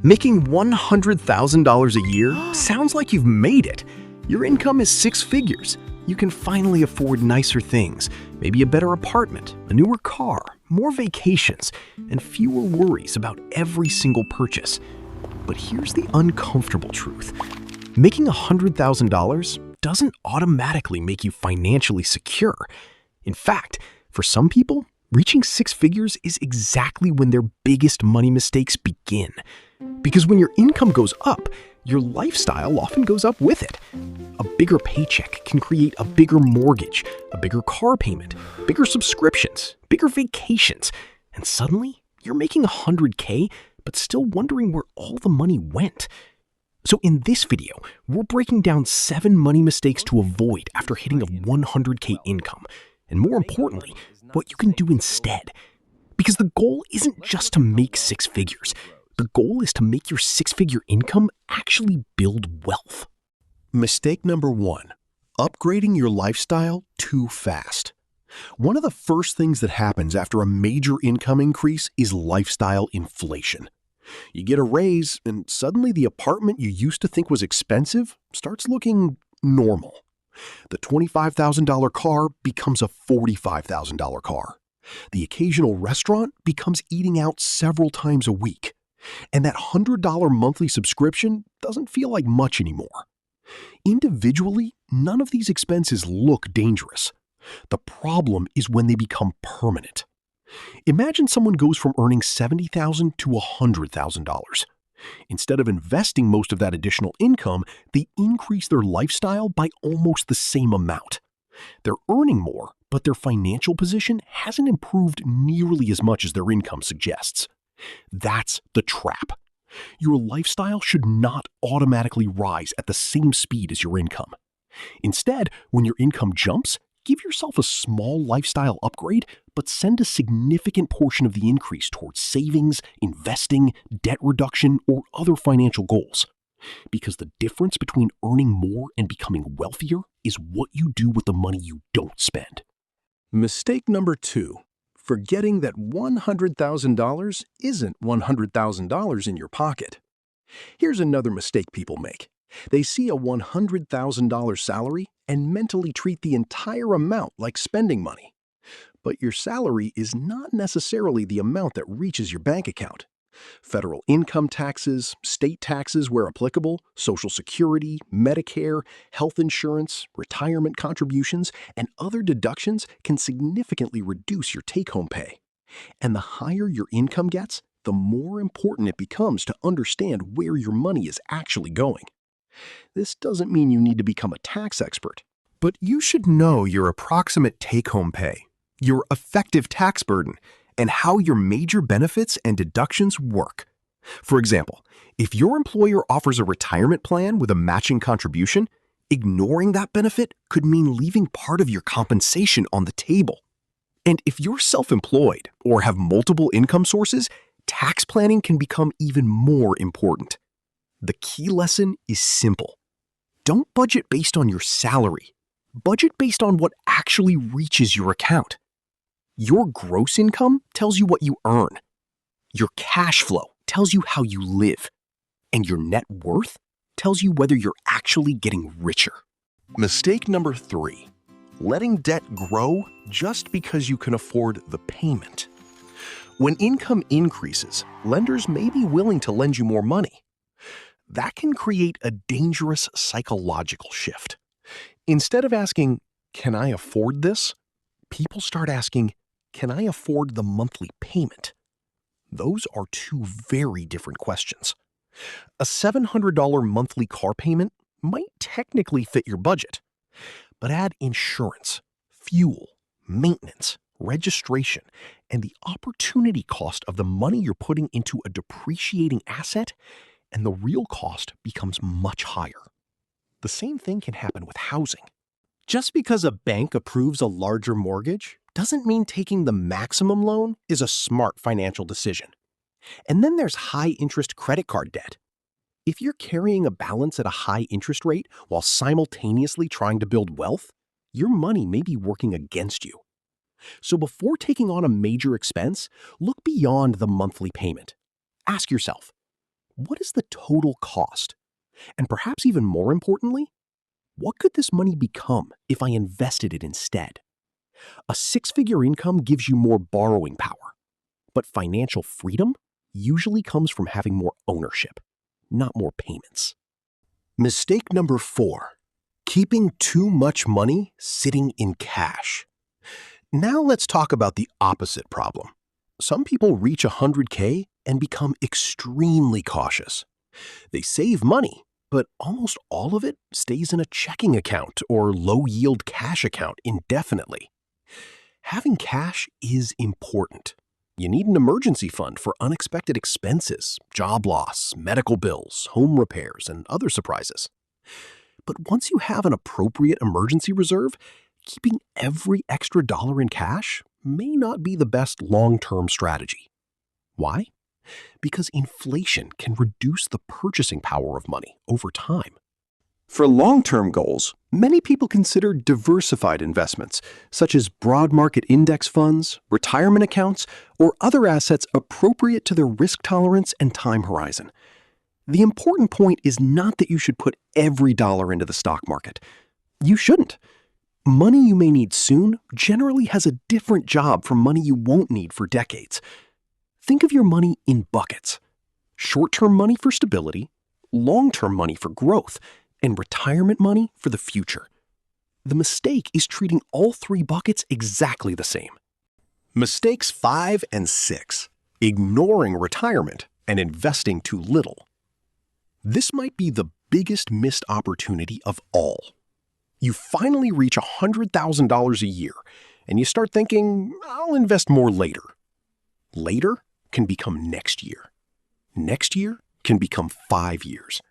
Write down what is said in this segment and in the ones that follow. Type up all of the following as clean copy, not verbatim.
Making $100,000 a year sounds like you've made it. Your income is six figures. You can finally afford nicer things, maybe a better apartment, a newer car, more vacations, and fewer worries about every single purchase. But here's the uncomfortable truth. Making $100,000 doesn't automatically make you financially secure. In fact, for some people, reaching six figures is exactly when their biggest money mistakes begin. Because when your income goes up, your lifestyle often goes up with it. A bigger paycheck can create a bigger mortgage, a bigger car payment, bigger subscriptions, bigger vacations, and suddenly you're making $100K but still wondering where all the money went. So in this video, we're breaking down 7 money mistakes to avoid after hitting a $100K income, and more importantly, what you can do instead. Because the goal isn't just to make six figures. The goal is to make your six-figure income actually build wealth. Mistake number 1, upgrading your lifestyle too fast. One of the first things that happens after a major income increase is lifestyle inflation. You get a raise, and suddenly the apartment you used to think was expensive starts looking normal. The $25,000 car becomes a $45,000 car. The occasional restaurant becomes eating out several times a week. And that $100 monthly subscription doesn't feel like much anymore. Individually, none of these expenses look dangerous. The problem is when they become permanent. Imagine someone goes from earning $70,000 to $100,000. Instead of investing most of that additional income, they increase their lifestyle by almost the same amount. They're earning more, but their financial position hasn't improved nearly as much as their income suggests. That's the trap. Your lifestyle should not automatically rise at the same speed as your income. Instead, when your income jumps, give yourself a small lifestyle upgrade, but send a significant portion of the increase towards savings, investing, debt reduction, or other financial goals. Because the difference between earning more and becoming wealthier is what you do with the money you don't spend. Mistake number 2. Forgetting that $100,000 isn't $100,000 in your pocket. Here's another mistake people make. They see a $100,000 salary and mentally treat the entire amount like spending money. But your salary is not necessarily the amount that reaches your bank account. Federal income taxes, state taxes where applicable, Social Security, Medicare, health insurance, retirement contributions, and other deductions can significantly reduce your take-home pay. And the higher your income gets, the more important it becomes to understand where your money is actually going. This doesn't mean you need to become a tax expert, but you should know your approximate take-home pay, your effective tax burden, and how your major benefits and deductions work. For example, if your employer offers a retirement plan with a matching contribution, ignoring that benefit could mean leaving part of your compensation on the table. And if you're self-employed or have multiple income sources, tax planning can become even more important. The key lesson is simple. Don't budget based on your salary. Budget based on what actually reaches your account. Your gross income tells you what you earn. Your cash flow tells you how you live. And your net worth tells you whether you're actually getting richer. Mistake number 3. Letting debt grow just because you can afford the payment. When income increases, lenders may be willing to lend you more money. That can create a dangerous psychological shift. Instead of asking, "Can I afford this?" people start asking, "Can I afford the monthly payment?" Those are two very different questions. A $700 monthly car payment might technically fit your budget, but add insurance, fuel, maintenance, registration, and the opportunity cost of the money you're putting into a depreciating asset, and the real cost becomes much higher. The same thing can happen with housing. Just because a bank approves a larger mortgage doesn't mean taking the maximum loan is a smart financial decision. And then there's high-interest credit card debt. If you're carrying a balance at a high interest rate while simultaneously trying to build wealth, your money may be working against you. So before taking on a major expense, look beyond the monthly payment. Ask yourself, What is the total cost? And perhaps even more importantly, what could this money become if I invested it instead? A six-figure income gives you more borrowing power, but financial freedom usually comes from having more ownership, not more payments. Mistake number 4, keeping too much money sitting in cash. Now let's talk about the opposite problem. Some people reach 100K and become extremely cautious. They save money, but almost all of it stays in a checking account or low-yield cash account indefinitely. Having cash is important. You need an emergency fund for unexpected expenses, job loss, medical bills, home repairs, and other surprises. But once you have an appropriate emergency reserve, keeping every extra dollar in cash may not be the best long-term strategy. Why? Because inflation can reduce the purchasing power of money over time. For long-term goals, many people consider diversified investments, such as broad market index funds, retirement accounts, or other assets appropriate to their risk tolerance and time horizon. The important point is not that you should put every dollar into the stock market. You shouldn't. Money you may need soon generally has a different job from money you won't need for decades. Think of your money in buckets: short-term money for stability, long-term money for growth, and retirement money for the future. The mistake is treating all 3 buckets exactly the same. Mistakes 5 and 6: ignoring retirement and investing too little. This might be the biggest missed opportunity of all. You finally reach $100,000 a year, and you start thinking, I'll invest more later. Later can become next year. Next year can become 5 years.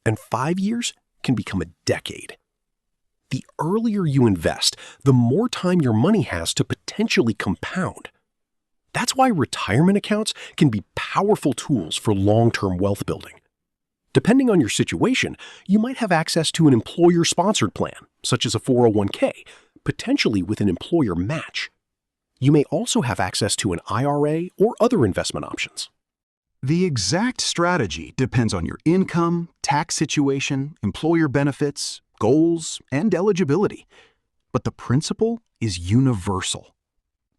And 5 years can become a decade. The earlier you invest, the more time your money has to potentially compound. That's why retirement accounts can be powerful tools for long-term wealth building. Depending on your situation, you might have access to an employer-sponsored plan, such as a 401k, potentially with an employer match. You may also have access to an IRA or other investment options. The exact strategy depends on your income, tax situation, employer benefits, goals, and eligibility. But the principle is universal.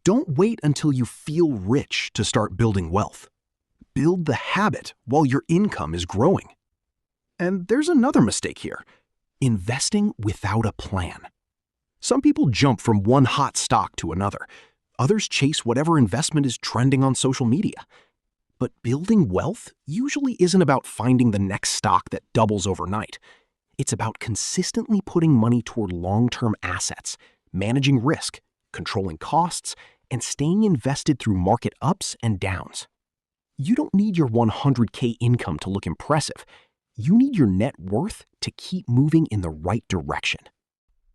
Don't wait until you feel rich to start building wealth. Build the habit while your income is growing. And there's another mistake here: investing without a plan. Some people jump from one hot stock to another. Others chase whatever investment is trending on social media. But building wealth usually isn't about finding the next stock that doubles overnight. It's about consistently putting money toward long-term assets, managing risk, controlling costs, and staying invested through market ups and downs. You don't need your 100K income to look impressive. You need your net worth to keep moving in the right direction.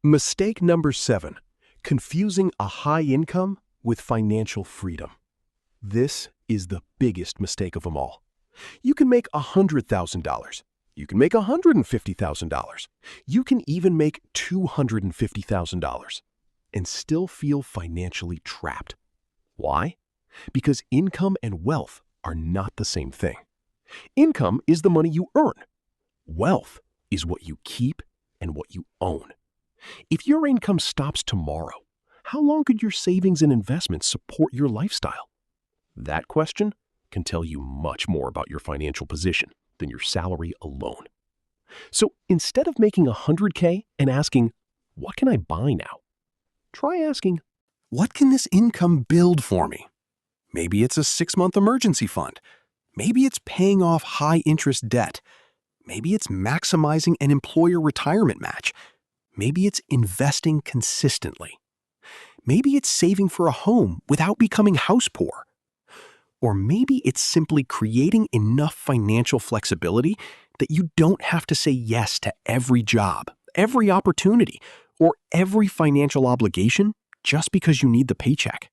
Mistake number 7: confusing a high income with financial freedom. This is the biggest mistake of them all. You can make $100,000. You can make $150,000. You can even make $250,000 and still feel financially trapped. Why? Because income and wealth are not the same thing. Income is the money you earn. Wealth is what you keep and what you own. If your income stops tomorrow, how long could your savings and investments support your lifestyle? That question can tell you much more about your financial position than your salary alone. So instead of making $100K and asking, what can I buy now? Try asking, what can this income build for me? Maybe it's a 6-month emergency fund. Maybe it's paying off high-interest debt. Maybe it's maximizing an employer retirement match. Maybe it's investing consistently. Maybe it's saving for a home without becoming house poor. Or maybe it's simply creating enough financial flexibility that you don't have to say yes to every job, every opportunity, or every financial obligation just because you need the paycheck.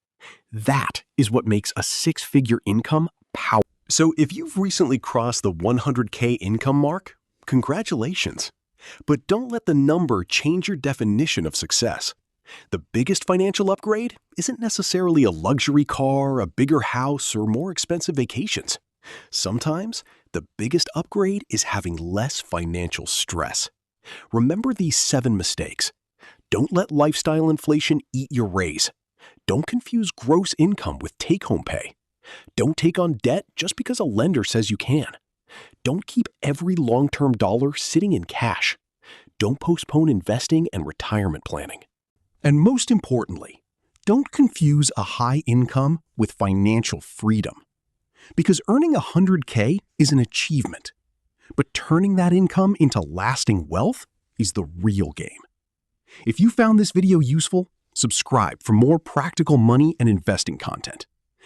That is what makes a 6-figure income powerful. So if you've recently crossed the 100K income mark, congratulations. But don't let the number change your definition of success. The biggest financial upgrade isn't necessarily a luxury car, a bigger house, or more expensive vacations. Sometimes The biggest upgrade is having less financial stress. Remember these 7 mistakes. Don't let lifestyle inflation eat your raise. Don't confuse gross income with take-home pay. Don't take on debt just because a lender says you can. Don't keep every long-term dollar sitting in cash. Don't postpone investing and retirement planning. And most importantly, don't confuse a high income with financial freedom. Because earning $100K is an achievement, but turning that income into lasting wealth is the real game. If you found this video useful, subscribe for more practical money and investing content.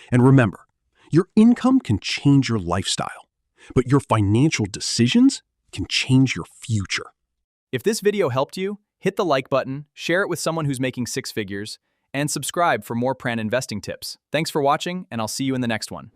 And remember, your income can change your lifestyle, but your financial decisions can change your future. If this video helped you, hit the like button, share it with someone who's making 6 figures, and subscribe for more Pran investing tips. Thanks for watching, and I'll see you in the next one.